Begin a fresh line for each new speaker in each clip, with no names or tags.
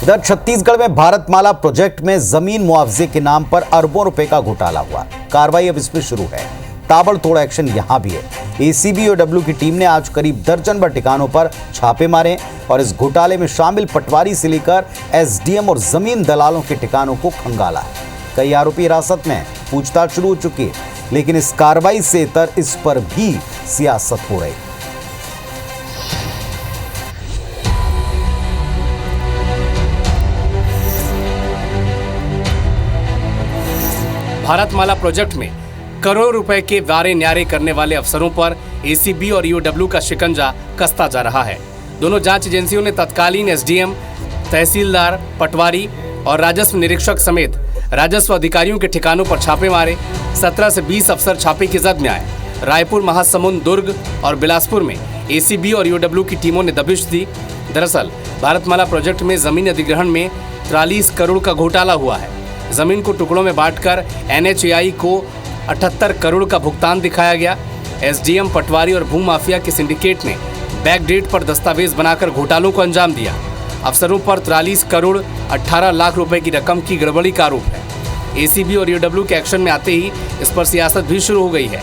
इधर छत्तीसगढ़ में भारतमाला प्रोजेक्ट में जमीन मुआवजे के नाम पर अरबों रुपए का घोटाला हुआ। कार्रवाई अब इसमें शुरू है। ताबड़तोड़ एक्शन यहां भी है। एसीबी और डब्ल्यू की टीम ने आज करीब दर्जन भर ठिकानों पर छापे मारे और इस घोटाले में शामिल पटवारी से लेकर एसडीएम और जमीन दलालों के ठिकानों को खंगाला है। कई आरोपी हिरासत में हैं, पूछताछ शुरू हो चुकी है, लेकिन इस कार्रवाई से इतर इस पर भी सियासत हो रही है।
भारतमाला प्रोजेक्ट में करोड़ों रुपए के वारे न्यारे करने वाले अफसरों पर एसीबी और ईओडब्ल्यू का शिकंजा कसता जा रहा है। दोनों जांच एजेंसियों ने तत्कालीन एसडीएम, तहसीलदार, पटवारी और राजस्व निरीक्षक समेत राजस्व अधिकारियों के ठिकानों पर छापे मारे। 17 से 20 अफसर छापे की जद में आए। रायपुर, महासमुंद, दुर्ग और बिलासपुर में एसीबी और ईओडब्ल्यू की टीमों ने दबिश दी। दरअसल भारतमाला प्रोजेक्ट में जमीन अधिग्रहण में 43 करोड़ का घोटाला हुआ है। जमीन को टुकड़ों में बांटकर एनएचएआई को 78 करोड़ का भुगतान दिखाया गया। एसडीएम, पटवारी और भूमाफिया के सिंडिकेट ने बैकडेट पर दस्तावेज बनाकर घोटालों को अंजाम दिया। अफसरों पर 43 करोड़ 18 लाख रुपए की रकम की गड़बड़ी का आरोप है। एसीबी और ईओडब्ल्यू के एक्शन में आते ही इस पर सियासत भी शुरू हो गई है।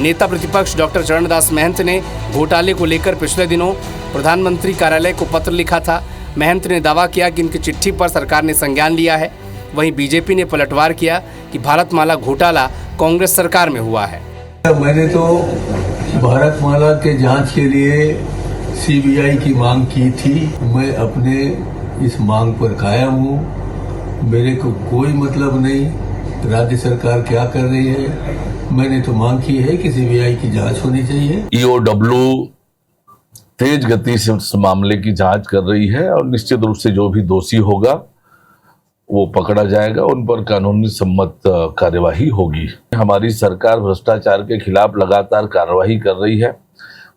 नेता प्रतिपक्ष डॉक्टर चरणदास महंत ने घोटाले को लेकर पिछले दिनों प्रधानमंत्री कार्यालय को पत्र लिखा था। महंत ने दावा किया कि उनकी चिट्ठी पर सरकार ने संज्ञान लिया है। वहीं बीजेपी ने पलटवार किया कि भारतमाला घोटाला कांग्रेस सरकार में हुआ है।
मैंने तो भारतमाला के जांच के लिए सीबीआई की मांग की थी। मैं अपने इस मांग पर कायम हूँ। मेरे को कोई मतलब नहीं राज्य सरकार क्या कर रही है। मैंने तो मांग की है कि सीबीआई की जांच होनी चाहिए।
ईओडब्ल्यू तेज गति से उस मामले की जांच कर रही है और निश्चित रूप से जो भी दोषी होगा वो पकड़ा जाएगा, उन पर कानूनी सम्मत कार्यवाही होगी। हमारी सरकार भ्रष्टाचार के खिलाफ लगातार कार्रवाई कर रही है।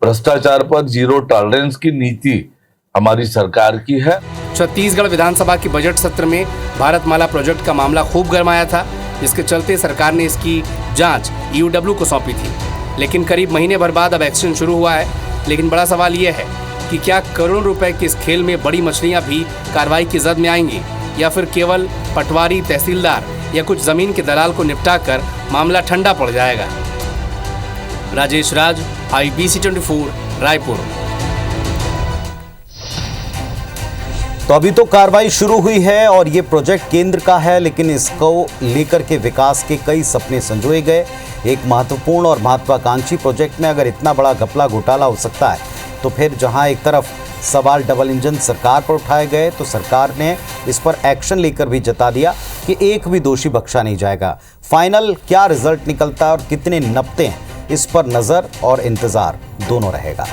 भ्रष्टाचार पर जीरो टॉलरेंस की नीति हमारी सरकार की है।
छत्तीसगढ़ विधानसभा की बजट सत्र में भारतमाला प्रोजेक्ट का मामला खूब गरमाया था, जिसके चलते सरकार ने इसकी जांच ईओडब्ल्यू को सौंपी थी। लेकिन करीब महीने भर बाद अब एक्शन शुरू हुआ है। लेकिन बड़ा सवाल यह है कि क्या करोड़ों रुपए के इस खेल में बड़ी मछलियां भी कार्रवाई की जद में आएंगी, या फिर केवल पटवारी, तहसीलदार या कुछ जमीन के दलाल को निपटाकर मामला ठंडा पड़ जाएगा। राजेश राज, IBC 24, रायपुर।
तो अभी तो कार्रवाई शुरू हुई है और ये प्रोजेक्ट केंद्र का है, लेकिन इसको लेकर के विकास के कई सपने संजोए गए। एक महत्वपूर्ण और महत्वाकांक्षी प्रोजेक्ट में अगर इतना बड़ा घपला घोटाला हो सकता है, तो फिर जहां एक तरफ सवाल डबल इंजन सरकार पर उठाए गए, तो सरकार ने इस पर एक्शन लेकर भी जता दिया कि एक भी दोषी बख्शा नहीं जाएगा। फाइनल क्या रिजल्ट निकलता है और कितने नपते हैं, इस पर नजर और इंतजार दोनों रहेगा।